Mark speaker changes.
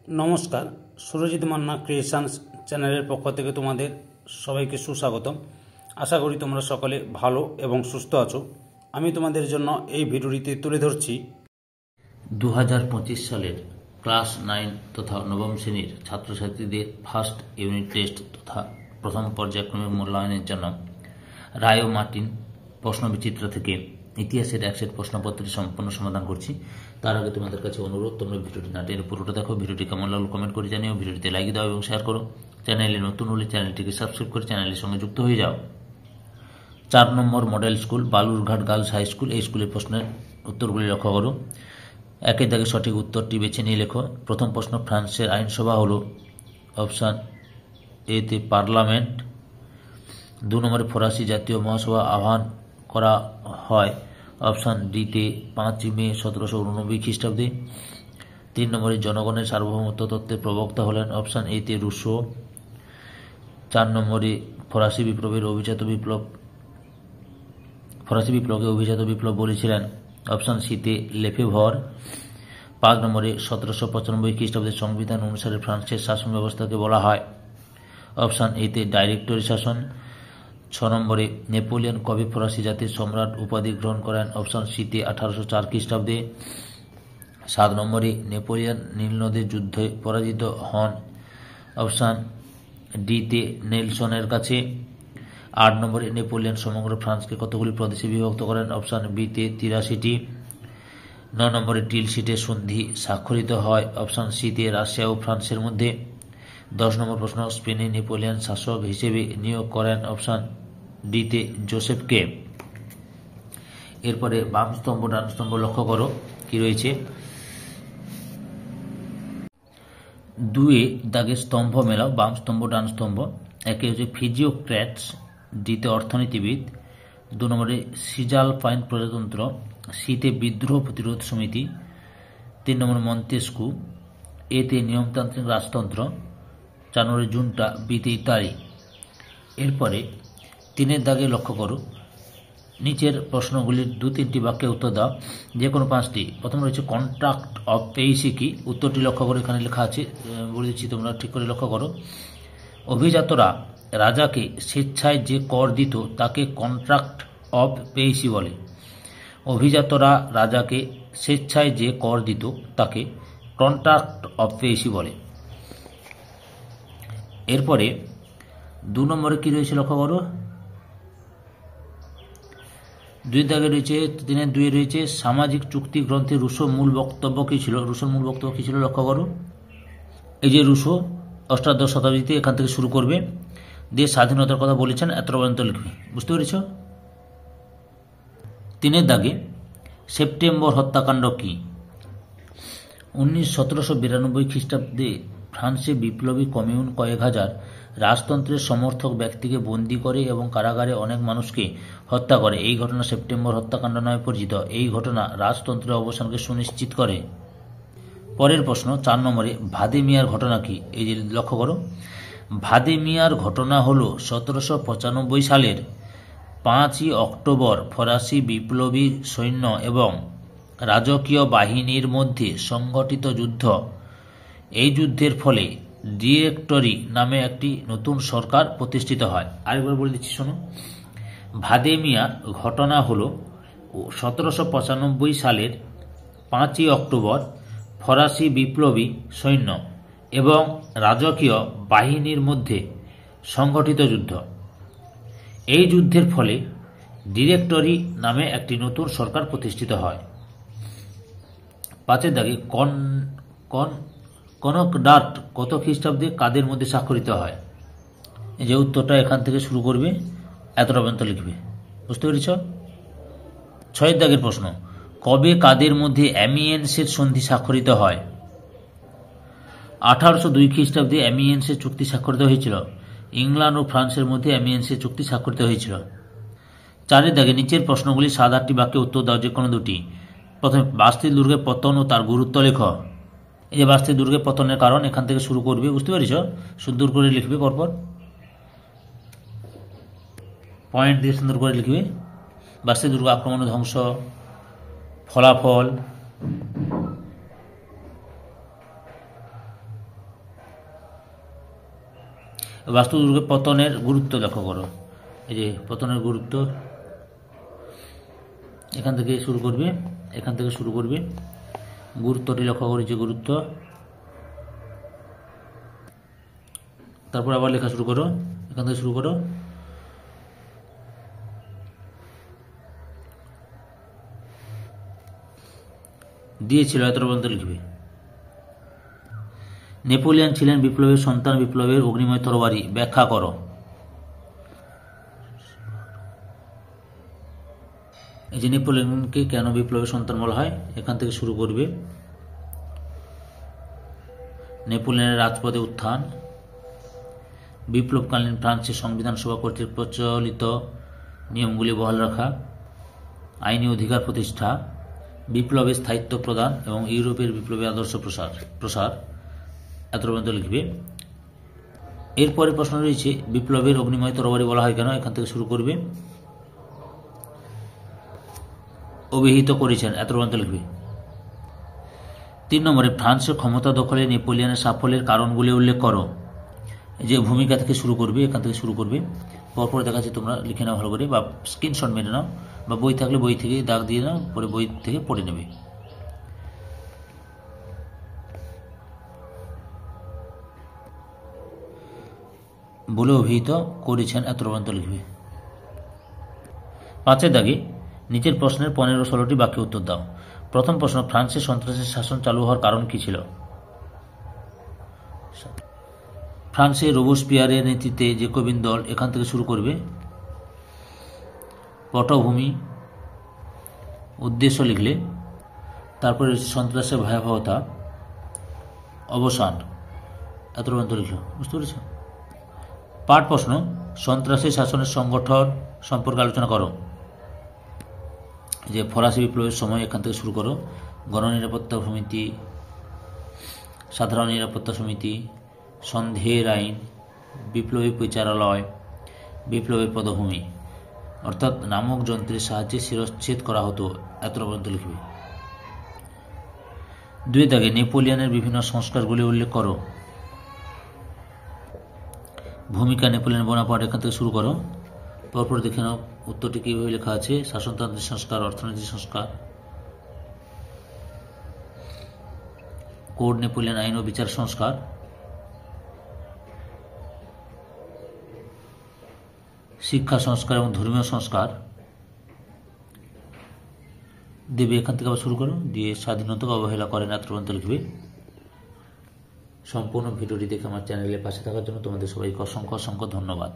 Speaker 1: নমস্কার, সুরজিৎ মান্না ক্রিয়েশনস চ্যানেলের পক্ষ থেকে তোমাদের সবাইকে সুস্বাগতম। আশা করি তোমরা সকলে ভালো এবং সুস্থ আছো। আমি তোমাদের জন্য এই ভিডিওটিতে তুলে ধরছি
Speaker 2: 2025 সালের ক্লাস 9 তথা নবম শ্রেণীর ছাত্রছাত্রীদের ফার্স্ট ইউনিট টেস্ট তথা প্রথম পর্যায়ক্রমিক মূল্যায়নের জন্য রায় ও মার্টিন প্রশ্নবিচিত্র থেকে ইতিহাসের এক সেট প্রশ্নপত্রের সম্পূর্ণ সমাধান করছি। তার আগে তোমাদের কাছে অনুরোধ, তোমরা ভিডিওটি না টেনে পুরোটা দেখো। ভিডিওটি কেমন লাগলো কমেন্ট করে জানিও, ভিডিওটিতে লাইক দাও এবং শেয়ার করো। চ্যানেলে নতুন হলে চ্যানেলটিকে সাবস্ক্রাইব করে চ্যানেলের সঙ্গে যুক্ত হয়ে যাও। 4 নম্বর model school Balurghat girls high school, এই স্কুলের প্রশ্নের উত্তরগুলি লক্ষ্য করো। একের দাগে সঠিক উত্তরটি বেছে নিয়ে লেখো। প্রথম প্রশ্ন, ফ্রান্সের আইনসভা হলো অপশান এতে পার্লামেন্ট। 2 নম্বরে ফরাসি জাতীয় মহাসভা আহ্বান করা হয় অপশান ডিতে 5 মে 1789 খ্রিস্টাব্দে। 3 নম্বরে জনগণের সার্বভৌমত্ব তত্ত্বের প্রবক্তা হলেন অপশান এতে রুশো। 4 নম্বরে ফরাসি বিপ্লবকে অভিজাত বিপ্লব বলেছিলেন অপশান সিতে লেফেভর। 5 নম্বরে 1795 খ্রিস্টাব্দের সংবিধান অনুসারে ফ্রান্সের শাসন ব্যবস্থাকে বলা হয় অপশান এতে ডাইরেক্টরি শাসন। 6 নম্বরে নেপোলিয়ন কবে ফরাসি জাতির সম্রাট উপাধি গ্রহণ করেন অপশান সিতে 1804 খ্রিস্টাব্দে। 7 নম্বরে নেপোলিয়ন নীল নদের যুদ্ধে পরাজিত হন অপশান ডিতে নেলসনের কাছে। 8 নম্বরে নেপোলিয়ন সমগ্র ফ্রান্সকে কতগুলি প্রদেশে বিভক্ত করেন অপশান বিতে 83টি। 9 নম্বরে টিলসিটের সন্ধি স্বাক্ষরিত হয় অপশান সিতে রাশিয়া ও ফ্রান্সের মধ্যে। 10 নম্বর প্রশ্ন, স্পেনে নেপোলিয়ন শাসক হিসেবে নিয়োগ করেন অপশান ডিতে জোসেফকে। এরপরে বাম স্তম্ভ ডান স্তম্ভ লক্ষ্য করো কি রয়েছে। 2 দাগে স্তম্ভ মেলাও, বাম স্তম্ভ ডান স্তম্ভ। একে হচ্ছে ফিজিওক্র্যাটস, ডিতে অর্থনীতিবিদ। 2 নম্বরে সিজালপাইন প্রজাতন্ত্র, সিতে বিদ্রোহ প্রতিরোধ সমিতি। 3 নম্বর মন্তেস্কু, এতে নিয়মতান্ত্রিক রাজতন্ত্র। 4 নম্বরে জুনটা, বিতে ইতালি। এরপরে 3 দাগে লক্ষ্য করো, নিচের প্রশ্নগুলির 2-3টি বাক্যে উত্তর দাও, যে কোনো 5টি। প্রথম রয়েছে কন্ট্রাক্ট অফ পেইসি কি, উত্তরটি লক্ষ্য করো, এখানে লেখা আছে, বলে দিচ্ছি, তোমরা ঠিক করে লক্ষ্য করো। অভিজাতরা রাজাকে স্বেচ্ছায় যে কর দিত তাকে কন্ট্রাক্ট অফ পেইসি বলে। অভিজাতরা রাজাকে স্বেচ্ছায় যে কর দিত তাকে কন্ট্রাক্ট অফ পেইসি বলে। এরপরে 2 নম্বরে কি রয়েছে লক্ষ্য করো। 2 দাগে রয়েছে, 3-2 রয়েছে সামাজিক চুক্তি গ্রন্থে রুশোর মূল বক্তব্য কী ছিল। রুশোর মূল বক্তব্য কী ছিল লক্ষ্য করো। এই যে রুশো অষ্টাদশ শতাব্দীতে এখান থেকে শুরু করবে, দেশ স্বাধীনতার কথা বলেছেন, এত পর্যন্ত লিখবে, বুঝতে পেরেছ। 3 দাগে সেপ্টেম্বর হত্যাকাণ্ড কি। 1792 খ্রিস্টাব্দে ফ্রান্সে বিপ্লবী কমিউন কয়েক হাজার রাজতন্ত্রের সমর্থক ব্যক্তিকে বন্দী করে এবং কারাগারে অনেক মানুষকে হত্যা করে। এই ঘটনা সেপ্টেম্বর হত্যাকাণ্ড নামে পরিচিত। এই ঘটনা রাজতন্ত্রের অবসানকে সুনিশ্চিত করে। পরের প্রশ্ন 4 নম্বরে ভাদে মিয়ার ঘটনা কি। এই যে লক্ষ্য করো, ভাদে মিয়ার ঘটনা হল 1795 সালের 5ই অক্টোবর ফরাসি বিপ্লবী সৈন্য এবং রাজকীয় বাহিনীর মধ্যে সংগঠিত যুদ্ধ। এই যুদ্ধের ফলে ডিরেক্টরি নামে একটি নতুন সরকার প্রতিষ্ঠিত হয়। আরেকবার বলে দিচ্ছি শোনো, ভাদে মিয়ার ঘটনা হল 1795 সালের 5ই অক্টোবর ফরাসি বিপ্লবী সৈন্য এবং রাজকীয় বাহিনীর মধ্যে সংগঠিত যুদ্ধ। এই যুদ্ধের ফলে ডিরেক্টরি নামে একটি নতুন সরকার প্রতিষ্ঠিত হয়। 5 দাগে কনকর্ডাট কত খ্রিস্টাব্দে কাদের মধ্যে স্বাক্ষরিত হয়। এই যে উত্তরটা এখান থেকে শুরু করবে, এতটা পর্যন্ত লিখবে, বুঝতে পেরেছ। 6 দাগের প্রশ্ন, কবে কাদের মধ্যে অ্যামিয়েন্সের সন্ধি স্বাক্ষরিত হয়। 1802 খ্রিস্টাব্দে অ্যামিয়েন্সের চুক্তি স্বাক্ষরিত হয়েছিল। ইংল্যান্ড ও ফ্রান্সের মধ্যে অ্যামিয়েন্সের চুক্তি স্বাক্ষরিত হয়েছিল। 4 দাগে নিচের প্রশ্নগুলি 7-8টি বাক্যে উত্তর দাও, যে কোনো 2টি। প্রথমে বাস্তিল দুর্গের পতন ও তার গুরুত্ব লেখ। এই যে বাস্তিল দুর্গের পতনের কারণ এখান থেকে শুরু করবে, বুঝতে পেরেছ, সুন্দর করে লিখবে, পরপর পয়েন্ট দিয়ে সুন্দর করে লিখবে। বাস্তিল দুর্গ আক্রমণ ও ধ্বংস, ফলাফল, বাস্তু দুর্গের পতনের গুরুত্ব লক্ষ্য করো। এই যে পতনের গুরুত্ব, এখান থেকে শুরু করবে, গুরুত্বটি লক্ষ্য করি যে গুরুত্ব, তারপর আবার লেখা শুরু করো, এখান থেকে শুরু করো। দিয়েছিল এত পর্যন্ত লিখবে। নেপোলিয়ন ছিলেন বিপ্লবের সন্তান, বিপ্লবের অগ্নিময় তরবারি ব্যাখ্যা করো। এই যে নেপোলিয়নকে কেন বিপ্লবের সন্তান বলা হয়, এখান থেকে শুরু করবে। নেপোলিয়নের রাজপথে উত্থান, বিপ্লবকালীন ফ্রান্সের সংবিধান সভা কর্তৃক প্রচলিত নিয়মগুলি বহাল রাখা, আইনি অধিকার প্রতিষ্ঠা, বিপ্লবের স্থায়িত্ব প্রদান এবং ইউরোপের বিপ্লবী আদর্শ প্রসার এত পর্যন্ত লিখবে। এরপরে প্রশ্ন রয়েছে বিপ্লবের অগ্নিময় তরবারি বলা হয় কেন, এখান থেকে শুরু করবে। অভিহিত করেছেন এত পর্যন্ত লিখবে। 3 নম্বরে ফ্রান্সের ক্ষমতা দখলে নেপোলিয়নের সাফল্যের কারণগুলি উল্লেখ করো। এই যে ভূমিকা থেকে শুরু করবে, এখান থেকে শুরু করবে, পরপর দেখাচ্ছি, তোমরা লিখে নাও ভালো করে বা স্ক্রিনশট মেরে নাও, বা বই থাকলে বই থেকে দাগ দিয়ে নাও, পরে বই থেকে পড়ে নেবে। বলে অভিহিত করেছেন এত পর্যন্ত লিখবে। 5 দাগে নিচের প্রশ্নের 15-16টি বাক্যে উত্তর দাও। প্রথম প্রশ্ন, ফ্রান্সের সন্ত্রাসী শাসন চালু হওয়ার কারণ কি ছিল? ফ্রান্সে রোবসপিয়ারের নেতৃত্বে জেকোবিন দল, এখান থেকে শুরু করবে। পটভূমি, উদ্দেশ্য লিখলে, তারপরে সন্ত্রাসের ভয়াবহতা, অবসান এত পর্যন্ত লিখল। বুঝতে পেরেছ? পাঠ প্রশ্ন, সন্ত্রাসী শাসনের সংগঠন সম্পর্কে আলোচনা করো। যে ফরাসি বিপ্লবের সময়, এখান থেকে শুরু করো। গণনিরাপত্তা সমিতি, সাধারণ নিরাপত্তা সমিতি, সন্দেহের আইন, বিপ্লবী বিচারালয়, বিপ্লবের পদভূমি, অর্থাৎ নামক যন্ত্রের সাহায্যে শিরচ্ছেদ করা হতো এত পর্যন্ত লিখবে। 2 দাগে নেপোলিয়নের বিভিন্ন সংস্কারগুলি উল্লেখ করো। ভূমিকা নেপোলিয়ন বোনাপার্ট, এখান থেকে শুরু করো, পরপর দেখে নাও উত্তরটি কীভাবে লেখা আছে। শাসনতান্ত্রিক সংস্কার, অর্থনৈতিক সংস্কার, কোড নেপোলিয়ন আইন ও বিচার সংস্কার, শিক্ষা সংস্কার এবং ধর্মীয় সংস্কার দেবে। এখান থেকে আবার শুরু করো, দিয়ে স্বাধীনতাকে অবহেলা করেন এত পর্যন্ত লিখবে। সম্পূর্ণ ভিডিওটি দেখে আমার চ্যানেলের পাশে থাকার জন্য তোমাদের সবাইকে অসংখ্য ধন্যবাদ।